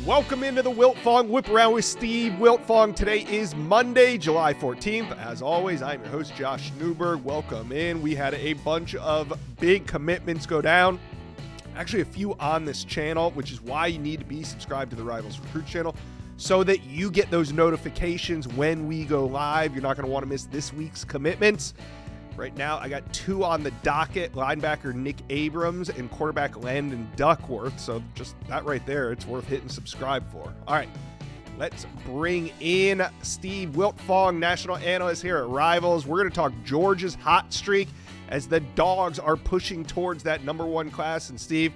Welcome into the Wiltfong Whiparound with Steve Wiltfong. Today is Monday, July 14th. As always, I'm your host, Josh Newberg. Welcome in. We had a bunch of big commitments go down. Actually, a few on this channel, which is why you need to be subscribed to the Rivals Recruit channel so that you get those notifications when we go live. You're not going to want to miss this week's commitments. Right now, I got two on the docket, linebacker Nick Abrams and quarterback Landon Duckworth. So just that right there, it's worth hitting subscribe for. All right, let's bring in Steve Wiltfong, national analyst here at Rivals. We're going to talk Georgia's hot streak as the Dogs are pushing towards that #1 class. And Steve,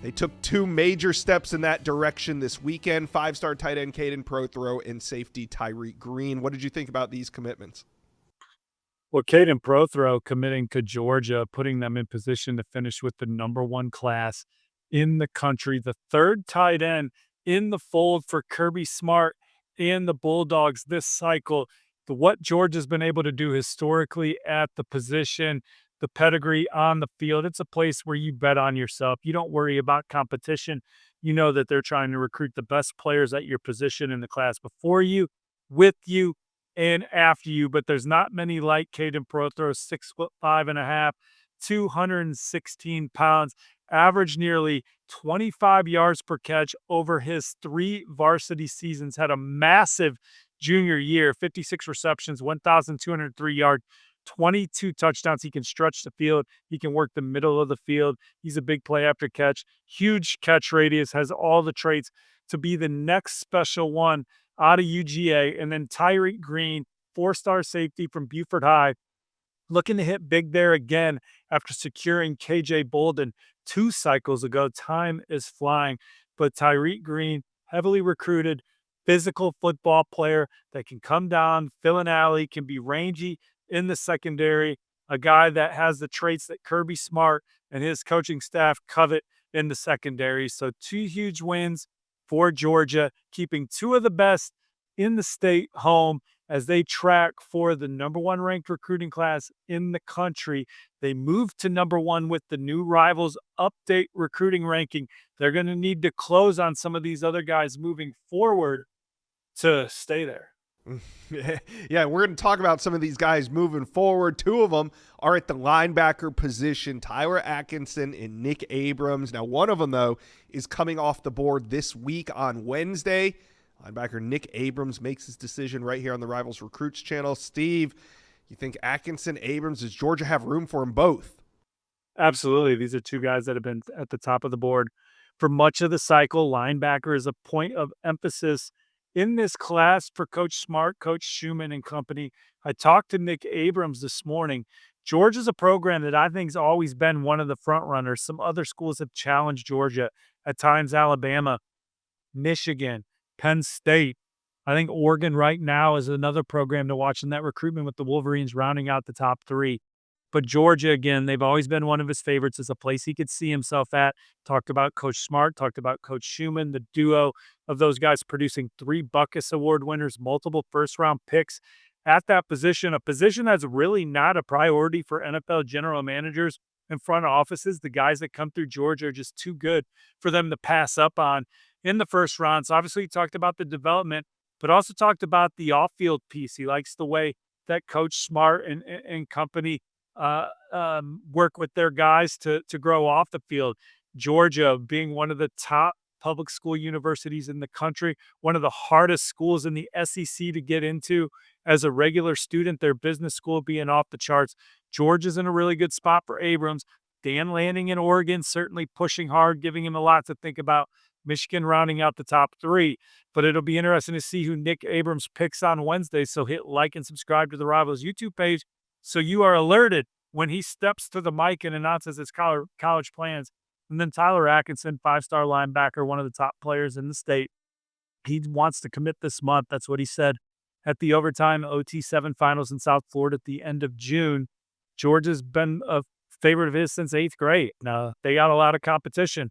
they took two major steps in that direction this weekend. 5-star tight end Caden Prothro and safety Tyreek Green. What did you think about these commitments? Well, Caden Prothro committing to Georgia, putting them in position to finish with the #1 class in the country, the third tight end in the fold for Kirby Smart and the Bulldogs this cycle. What Georgia's been able to do historically at the position, the pedigree on the field, it's a place where you bet on yourself. You don't worry about competition. You know that they're trying to recruit the best players at your position in the class before you, with you, and after you, but there's not many like Caden Prothro, 6'5.5", 216 pounds, averaged nearly 25 yards per catch over his 3 varsity seasons, had a massive junior year, 56 receptions, 1,203 yards, 22 touchdowns. He can stretch the field. He can work the middle of the field. He's a big play after catch, huge catch radius, has all the traits to be the next special one out of UGA. And then Tyreek Green, 4-star safety from Buford High, looking to hit big there again after securing KJ Bolden 2 cycles ago. Time is flying. But Tyreek Green, heavily recruited, physical football player that can come down, fill an alley, can be rangy in the secondary, a guy that has the traits that Kirby Smart and his coaching staff covet in the secondary. So 2 huge wins for Georgia, keeping 2 of the best in the state home as they track for the #1 ranked recruiting class in the country. They moved to #1 with the new Rivals update recruiting ranking. They're going to need to close on some of these other guys moving forward to stay there. Yeah, we're going to talk about some of these guys moving forward. 2 of them are at the linebacker position, Tyler Atkinson and Nick Abrams. Now, one of them, though, is coming off the board this week on Wednesday. Linebacker Nick Abrams makes his decision right here on the Rivals Recruits channel. Steve, you think Atkinson, Abrams, does Georgia have room for them both? Absolutely. These are 2 guys that have been at the top of the board for much of the cycle. Linebacker is a point of emphasis in this class for Coach Smart, Coach Schumann and company. I talked to Nick Abrams this morning. Georgia's a program that I think has always been one of the front runners. Some other schools have challenged Georgia, at times Alabama, Michigan, Penn State. I think Oregon right now is another program to watch in that recruitment with the Wolverines rounding out the top 3. But Georgia, again, they've always been one of his favorites. It's a place he could see himself at. Talked about Coach Smart, talked about Coach Schumann, the duo of those guys producing 3 Butkus Award winners, multiple first-round picks at that position, a position that's really not a priority for NFL general managers and front offices. The guys that come through Georgia are just too good for them to pass up on in the first round. So obviously he talked about the development, but also talked about the off-field piece. He likes the way that Coach Smart and company work with their guys to grow off the field. Georgia being one of the top public school universities in the country, one of the hardest schools in the SEC to get into as a regular student, their business school being off the charts. Georgia's in a really good spot for Abrams. Dan Lanning in Oregon certainly pushing hard, giving him a lot to think about. Michigan rounding out the top 3. But it'll be interesting to see who Nick Abrams picks on Wednesday. So hit like and subscribe to the Rivals YouTube page so you are alerted when he steps to the mic and announces his college plans. And then Tyler Atkinson, 5-star linebacker, one of the top players in the state. He wants to commit this month. That's what he said at the overtime OT7 finals in South Florida at the end of June. Georgia's been a favorite of his since 8th grade. Now, they got a lot of competition.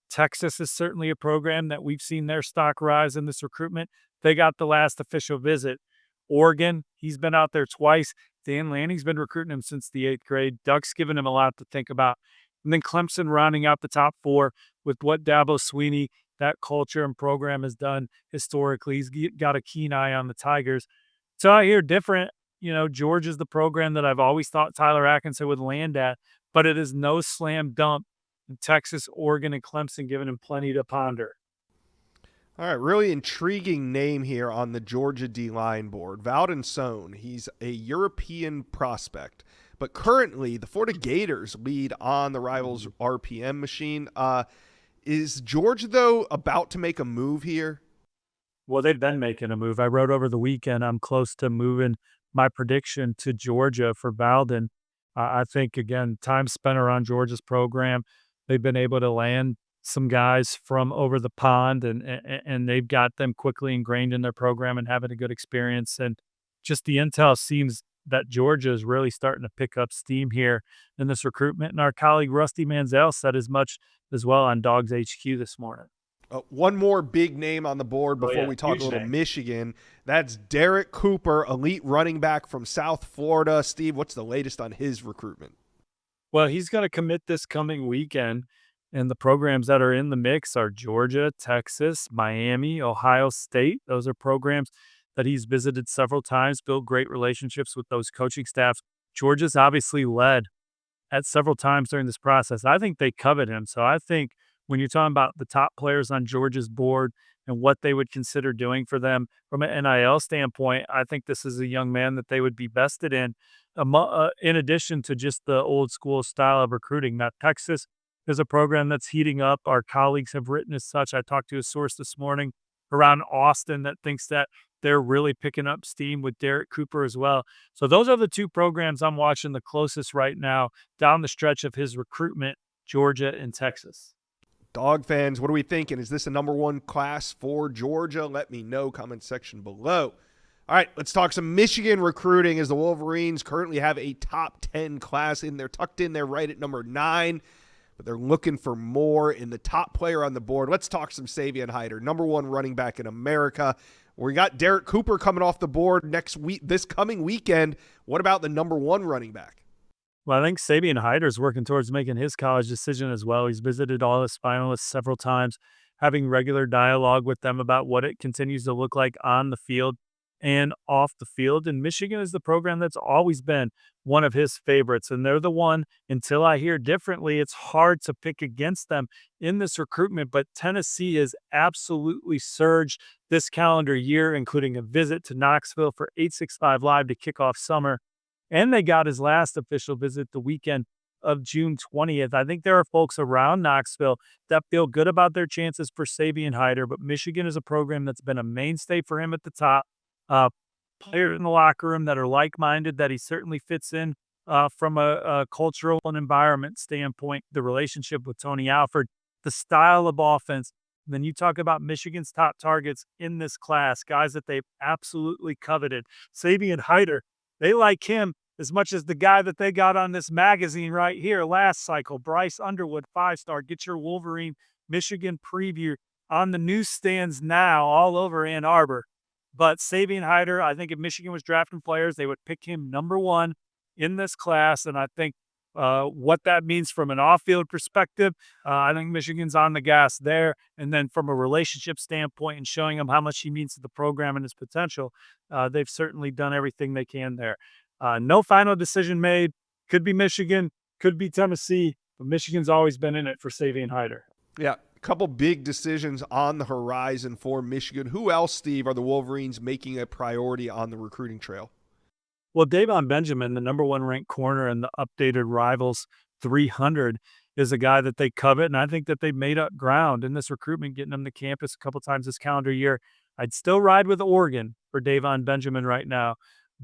Texas is certainly a program that we've seen their stock rise in this recruitment. They got the last official visit. Oregon, he's been out there twice. Dan Lanning's been recruiting him since the 8th grade. Duck's given him a lot to think about. And then Clemson rounding out the top 4 with what Dabo Swinney that culture and program has done historically. He's got a keen eye on the Tigers. So I hear different. Georgia's the program that I've always thought Tyler Atkinson would land at, but it is no slam dunk. In Texas, Oregon, and Clemson giving him plenty to ponder. All right, really intriguing name here on the Georgia D-line board. Valdon Sohn, he's a European prospect, but currently the Florida Gators lead on the Rivals RPM machine. Is Georgia, though, about to make a move here? Well, they've been making a move. I wrote over the weekend, I'm close to moving my prediction to Georgia for Valdon. I think, again, time spent around Georgia's program, they've been able to land some guys from over the pond, and they've got them quickly ingrained in their program and having a good experience. And just the intel seems that Georgia is really starting to pick up steam here in this recruitment. And our colleague Rusty Manziel said as much as well on Dogs HQ this morning. One more big name on the board before we talk a little Michigan. That's Derek Cooper, elite running back from South Florida. Steve, what's the latest on his recruitment? Well, he's going to commit this coming weekend, and the programs that are in the mix are Georgia, Texas, Miami, Ohio State. Those are programs that he's visited several times, built great relationships with those coaching staffs. Georgia's obviously led at several times during this process. I think they covet him. So I think when you're talking about the top players on Georgia's board and what they would consider doing for them from an NIL standpoint, I think this is a young man that they would be vested in addition to just the old school style of recruiting. Now, Texas is a program that's heating up. Our colleagues have written as such. I talked to a source this morning around Austin that thinks that they're really picking up steam with Derek Cooper as well. So those are the two programs I'm watching the closest right now down the stretch of his recruitment, Georgia and Texas. Dog fans, what are we thinking? Is this a number one class for Georgia? Let me know. Comment section below. All right, let's talk some Michigan recruiting as the Wolverines currently have a top 10 class in there, tucked in there right at number 9, but they're looking for more in the top player on the board. Let's talk some Savion Hyder, number 1 running back in America. We got Derek Cooper coming off the board next week, this coming weekend. What about the number 1 running back? Well, I think Savion Hyder's working towards making his college decision as well. He's visited all his finalists several times, having regular dialogue with them about what it continues to look like on the field and off the field. And Michigan is the program that's always been one of his favorites. And they're the one, until I hear differently, it's hard to pick against them in this recruitment. But Tennessee has absolutely surged this calendar year, including a visit to Knoxville for 865 Live to kick off summer. And they got his last official visit the weekend of June 20th. I think there are folks around Knoxville that feel good about their chances for Savion Hyder, but Michigan is a program that's been a mainstay for him at the top. Players in the locker room that are like-minded, that he certainly fits in from a cultural and environment standpoint, the relationship with Tony Alford, the style of offense. And then you talk about Michigan's top targets in this class, guys that they've absolutely coveted. Savion Hyder, they like him as much as the guy that they got on this magazine right here last cycle, Bryce Underwood, 5-star. Get your Wolverine Michigan preview on the newsstands now all over Ann Arbor. But Savion Hyder, I think if Michigan was drafting players, they would pick him number 1 in this class. And I think what that means from an off-field perspective, I think Michigan's on the gas there. And then from a relationship standpoint and showing him how much he means to the program and his potential, they've certainly done everything they can there. No final decision made. Could be Michigan, could be Tennessee, but Michigan's always been in it for Savion Hyder. Yeah, a couple big decisions on the horizon for Michigan. Who else, Steve, are the Wolverines making a priority on the recruiting trail? Well, Davon Benjamin, the number 1 ranked corner in the updated Rivals 300, is a guy that they covet, and I think that they've made up ground in this recruitment, getting him to campus a couple times this calendar year. I'd still ride with Oregon for Davon Benjamin right now.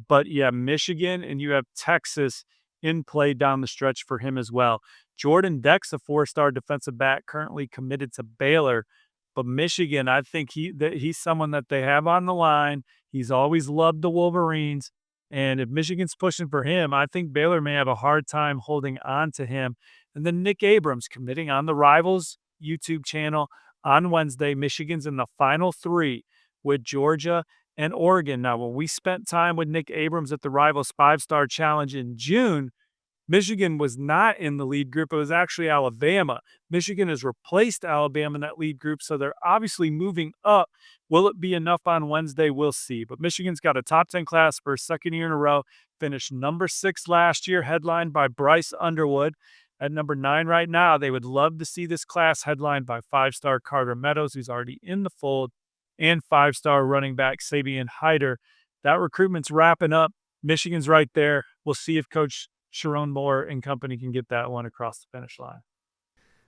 But yeah, Michigan, and you have Texas in play down the stretch for him as well. Jordan Deck's a 4-star defensive back currently committed to Baylor. But Michigan, I think he's someone that they have on the line. He's always loved the Wolverines. And if Michigan's pushing for him, I think Baylor may have a hard time holding on to him. And then Nick Abrams committing on the Rivals YouTube channel on Wednesday. Michigan's in the final 3 with Georgia and Oregon. Now, when we spent time with Nick Abrams at the Rivals 5-Star Challenge in June, Michigan was not in the lead group. It was actually Alabama. Michigan has replaced Alabama in that lead group, so they're obviously moving up. Will it be enough on Wednesday? We'll see. But Michigan's got a top 10 class for a second year in a row, finished number 6 last year, headlined by Bryce Underwood. At number 9 right now, they would love to see this class headlined by 5-star Carter Meadows, who's already in the fold, and 5-star running back Sabian Hyder. That recruitment's wrapping up. Michigan's right there. We'll see if Coach Sharon Moore and company can get that one across the finish line.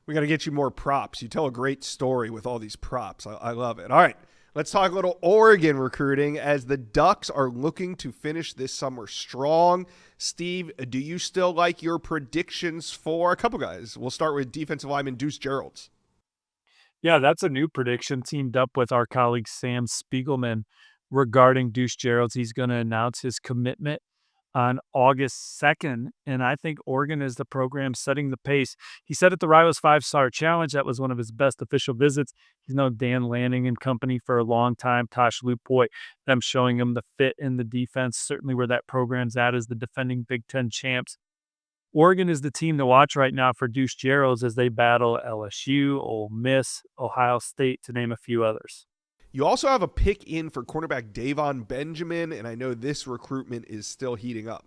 We got to get you more props. You tell a great story with all these props. I love it. All right, let's talk a little Oregon recruiting as the Ducks are looking to finish this summer strong. Steve, do you still like your predictions for a couple guys? We'll start with defensive lineman Deuce Geralds. Yeah, that's a new prediction teamed up with our colleague Sam Spiegelman regarding Deuce Geralds. He's going to announce his commitment on August 2nd, and I think Oregon is the program setting the pace. He said at the Rivals 5-Star Challenge, that was one of his best official visits. He's known Dan Lanning and company for a long time, Tosh Lupoy, them showing him the fit in the defense, certainly where that program's at as the defending Big Ten champs. Oregon is the team to watch right now for Deuce Geralds as they battle LSU, Ole Miss, Ohio State, to name a few others. You also have a pick in for cornerback Davon Benjamin, and I know this recruitment is still heating up.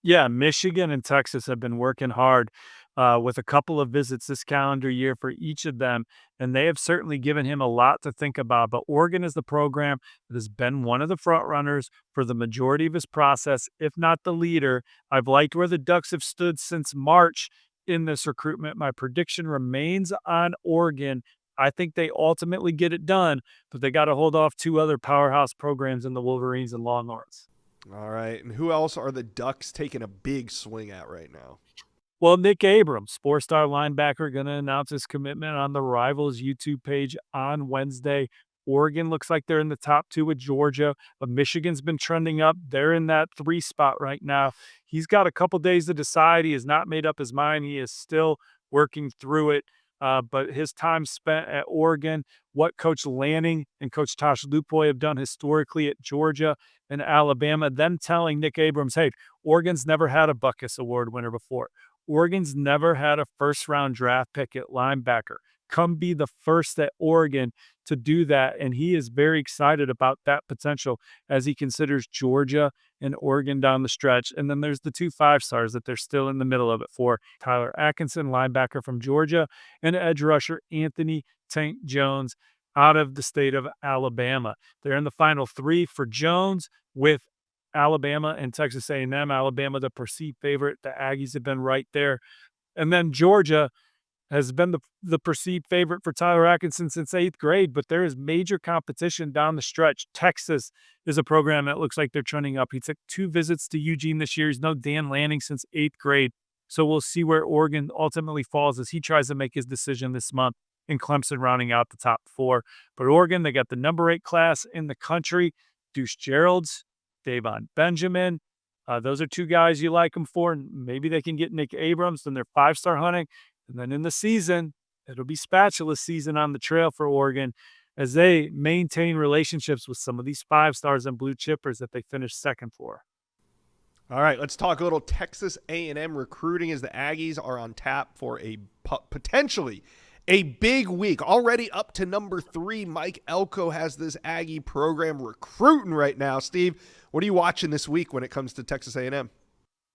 Yeah, Michigan and Texas have been working hard with a couple of visits this calendar year for each of them, and they have certainly given him a lot to think about. But Oregon is the program that has been one of the front runners for the majority of his process, if not the leader. I've liked where the Ducks have stood since March in this recruitment. My prediction remains on Oregon. I think they ultimately get it done, but they got to hold off 2 other powerhouse programs in the Wolverines and Longhorns. All right, and who else are the Ducks taking a big swing at right now? Well, Nick Abrams, 4-star linebacker, going to announce his commitment on the Rivals YouTube page on Wednesday. Oregon looks like they're in the top 2 with Georgia, but Michigan's been trending up. They're in that 3 spot right now. He's got a couple days to decide. He has not made up his mind. He is still working through it. But his time spent at Oregon, what Coach Lanning and Coach Tosh Lupoy have done historically at Georgia and Alabama, them telling Nick Abrams, hey, Oregon's never had a Buckus Award winner before. Oregon's never had a first-round draft pick at linebacker. Come be the first at Oregon to do that, and he is very excited about that potential as he considers Georgia and Oregon down the stretch. And then there's the 2 5-stars that they're still in the middle of it for. Tyler Atkinson, linebacker from Georgia, and edge rusher Anthony Tank Jones out of the state of Alabama. They're in the final 3 for Jones with Alabama and Texas A&M. Alabama, the perceived favorite. The Aggies have been right there. And then Georgia has been the perceived favorite for Tyler Atkinson since 8th grade, but there is major competition down the stretch. Texas is a program that looks like they're trending up. He took 2 visits to Eugene this year. He's known Dan Lanning since 8th grade. So we'll see where Oregon ultimately falls as he tries to make his decision this month, and Clemson rounding out the top 4. But Oregon, they got the number 8 class in the country. Deuce Geralds, Davon Benjamin. Those are 2 guys you like them for. And maybe they can get Nick Abrams, and they're 5-star hunting. And then in the season, it'll be spatula season on the trail for Oregon as they maintain relationships with some of these 5-stars and blue chippers that they finished second for. All right, let's talk a little Texas A&M recruiting as the Aggies are on tap for a potentially a big week. Already up to number 3, Mike Elko has this Aggie program recruiting right now. Steve, what are you watching this week when it comes to Texas A&M?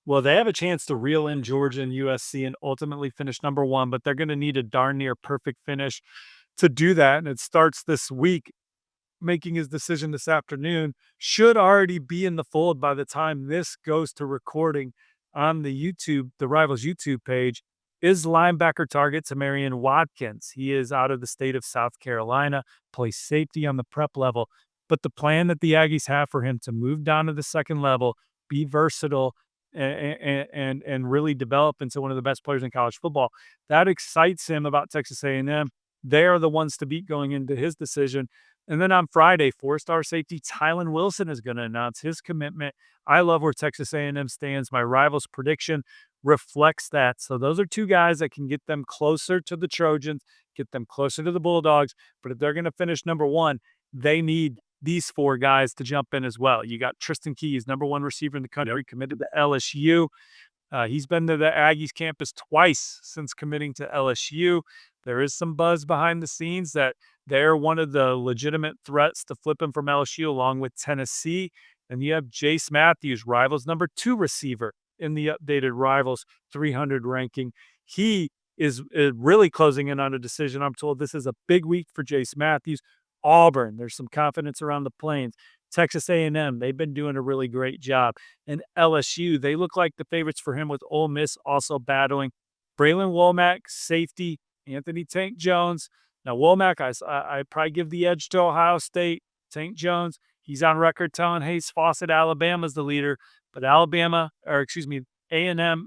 Well, they have a chance to reel in Georgia and USC and ultimately finish number 1, but they're going to need a darn near perfect finish to do that. And it starts this week. Making his decision this afternoon, should already be in the fold by the time this goes to recording on the Rivals YouTube page, is linebacker target Tamarian Watkins. He is out of the state of South Carolina, plays safety on the prep level. But the plan that the Aggies have for him to move down to the second level, be versatile, and really develop into one of the best players in college football, that excites him about Texas A&M. They are the ones to beat going into his decision. And then on Friday, 4-star safety Tylen Wilson is going to announce his commitment. I love where Texas A&M stands. My Rivals prediction reflects that. So those are 2 guys that can get them closer to the Trojans, get them closer to the Bulldogs. But if they're going to finish number 1, they need these 4 guys to jump in as well. You got Tristan Keys, number 1 receiver in the country, committed to LSU. He's been to the Aggies campus twice since committing to LSU. There is some buzz behind the scenes that they're one of the legitimate threats to flip him from LSU along with Tennessee. And you have Jace Matthews, Rivals number 2 receiver in the updated Rivals 300 ranking. He is really closing in on a decision. I'm told this is a big week for Jace Matthews. Auburn, there's some confidence around the Plains. Texas A&M, they've been doing a really great job. And LSU, they look like the favorites for him with Ole Miss also battling. Braylon Womack, safety, Anthony Tank Jones. Now, Womack, I probably give the edge to Ohio State. Tank Jones, he's on record telling Hayes Fawcett Alabama's the leader, but A&M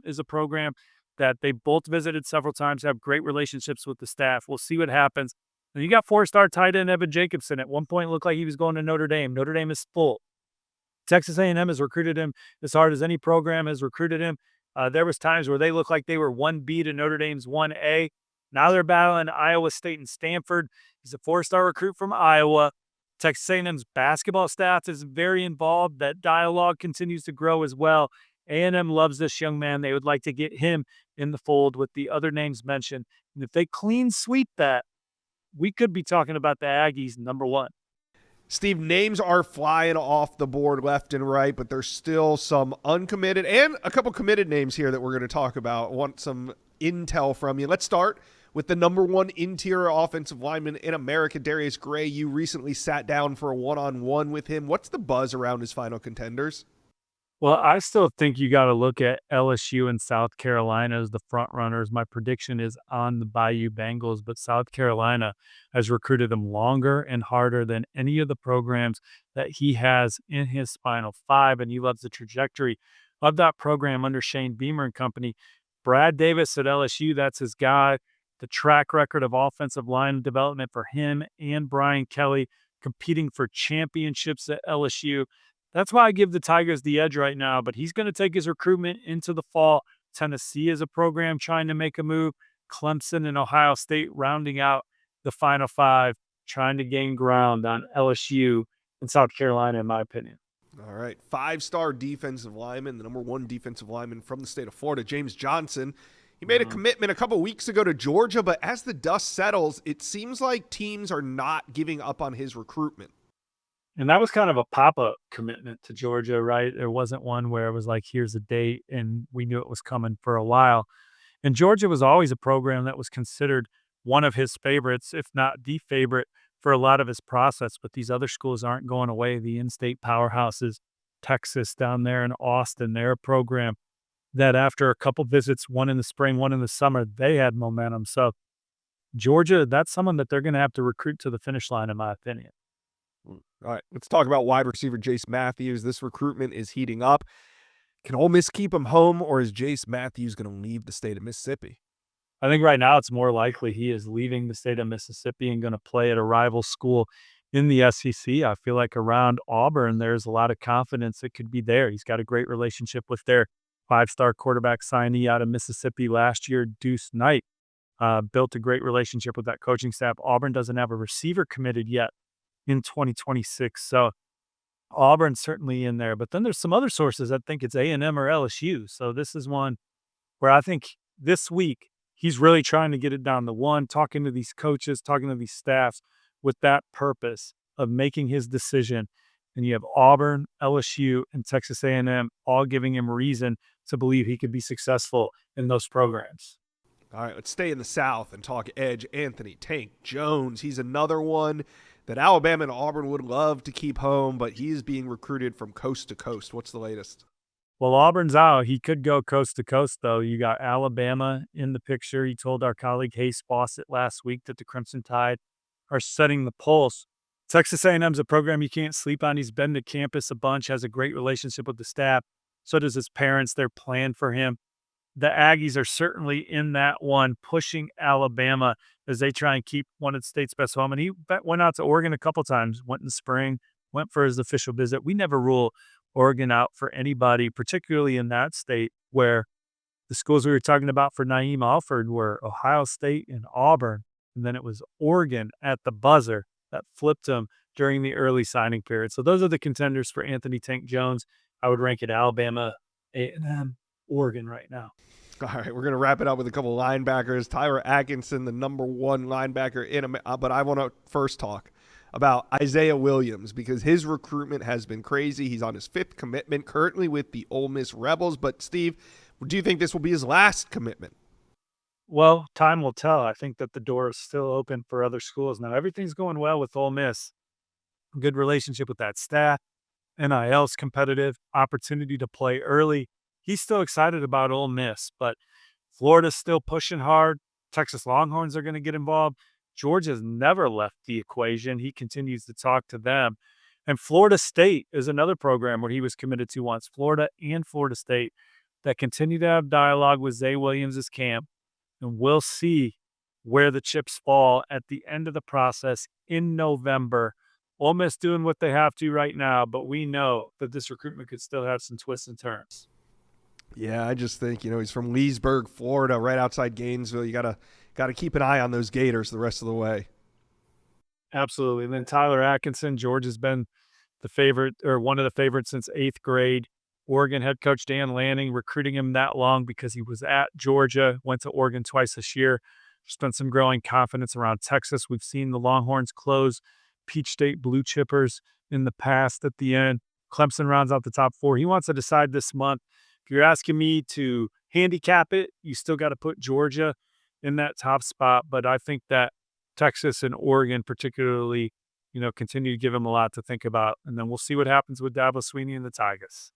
is a program that they both visited several times, have great relationships with the staff. We'll see what happens. And you got 4-star tight end Evan Jacobson. At one point, looked like he was going to Notre Dame. Notre Dame is full. Texas A&M has recruited him as hard as any program has recruited him. There was times where they looked like they were 1B to Notre Dame's 1A. Now they're battling Iowa State and Stanford. He's a 4-star recruit from Iowa. Texas A&M's basketball staff is very involved. That dialogue continues to grow as well. A&M loves this young man. They would like to get him in the fold with the other names mentioned. And if they clean sweep that, we could be talking about the Aggies number 1. Steve, names are flying off the board left and right, but there's still some uncommitted and a couple committed names here that we're going to talk about. I want some intel from you. Let's start with the number 1 interior offensive lineman in America, Darius Gray. You recently sat down for a one-on-one with him. What's the buzz around his final contenders? Well, I still think you got to look at LSU and South Carolina as the front runners. My prediction is on the Bayou Bengals, but South Carolina has recruited them longer and harder than any of the programs that he has in his Spinal 5, and he loves the trajectory of that program under Shane Beamer and company. Brad Davis at LSU, that's his guy. The track record of offensive line development for him and Brian Kelly competing for championships at LSU. That's why I give the Tigers the edge right now, but he's going to take his recruitment into the fall. Tennessee is a program trying to make a move. Clemson and Ohio State rounding out the Final 5, trying to gain ground on LSU and South Carolina, in my opinion. All right. 5-star defensive lineman, the number 1 defensive lineman from the state of Florida, James Johnson. He made a commitment a couple weeks ago to Georgia, but as the dust settles, it seems like teams are not giving up on his recruitment. And that was kind of a pop-up commitment to Georgia, right? There wasn't one where it was like, here's a date, and we knew it was coming for a while. And Georgia was always a program that was considered one of his favorites, if not the favorite, for a lot of his process. But these other schools aren't going away. The in-state powerhouses, Texas down there in Austin, they're a program that after a couple visits, one in the spring, one in the summer, they had momentum. So Georgia, that's someone that they're going to have to recruit to the finish line, in my opinion. All right, let's talk about wide receiver Jace Matthews. This recruitment is heating up. Can Ole Miss keep him home, or is Jace Matthews going to leave the state of Mississippi? I think right now it's more likely he is leaving the state of Mississippi and going to play at a rival school in the SEC. I feel like around Auburn, there's a lot of confidence that could be there. He's got a great relationship with their 5-star quarterback signee out of Mississippi last year, Deuce Knight. Built a great relationship with that coaching staff. Auburn doesn't have a receiver committed yet in 2026. So Auburn's certainly in there. But then there's some other sources that think it's A&M or LSU. So this is one where I think this week he's really trying to get it down to one, talking to these coaches, talking to these staffs with that purpose of making his decision. And you have Auburn, LSU, and Texas A&M all giving him reason to believe he could be successful in those programs. All right, let's stay in the South and talk edge. Anthony Tank Jones. He's another one that Alabama and Auburn would love to keep home, but he is being recruited from coast to coast. What's the latest? Well, Auburn's out. He could go coast to coast, though. You got Alabama in the picture. He told our colleague Hayes Fawcett last week that the Crimson Tide are setting the pulse. Texas A&M's a program you can't sleep on. He's been to campus a bunch, has a great relationship with the staff. So does his parents. They're planned for him. The Aggies are certainly in that one, pushing Alabama as they try and keep one of the state's best home. And he went out to Oregon a couple times, went in the spring, went for his official visit. We never rule Oregon out for anybody, particularly in that state where the schools we were talking about for Naeem Alford were Ohio State and Auburn. And then it was Oregon at the buzzer that flipped him during the early signing period. So those are the contenders for Anthony Tank Jones. I would rank it Alabama, A&M, Oregon right now. All right, we're going to wrap it up with a couple of linebackers. Tyler Atkinson, the number one linebacker but I want to first talk about Isaiah Williams because his recruitment has been crazy. He's on his 5th commitment currently with the Ole Miss Rebels. But Steve, do you think this will be his last commitment? Well, time will tell. I think that the door is still open for other schools now. Everything's going well with Ole Miss. Good relationship with that staff. NIL's competitive, opportunity to play early. He's still excited about Ole Miss, but Florida's still pushing hard. Texas Longhorns are going to get involved. Georgia's never left the equation. He continues to talk to them. And Florida State is another program where he was committed to once. Florida and Florida State that continue to have dialogue with Zay Williams' camp. And we'll see where the chips fall at the end of the process in November. Ole Miss doing what they have to right now, but we know that this recruitment could still have some twists and turns. Yeah, I just think, he's from Leesburg, Florida, right outside Gainesville. You gotta keep an eye on those Gators the rest of the way. Absolutely. And then Tyler Atkinson, Georgia's been the favorite or one of the favorites since 8th grade. Oregon head coach Dan Lanning recruiting him that long because he was at Georgia, went to Oregon twice this year. There's been some growing confidence around Texas. We've seen the Longhorns close Peach State Blue Chippers in the past at the end. Clemson rounds out the top 4. He wants to decide this month. If you're asking me to handicap it, you still got to put Georgia in that top spot. But I think that Texas and Oregon particularly, continue to give him a lot to think about. And then we'll see what happens with Dabo Swinney and the Tigers.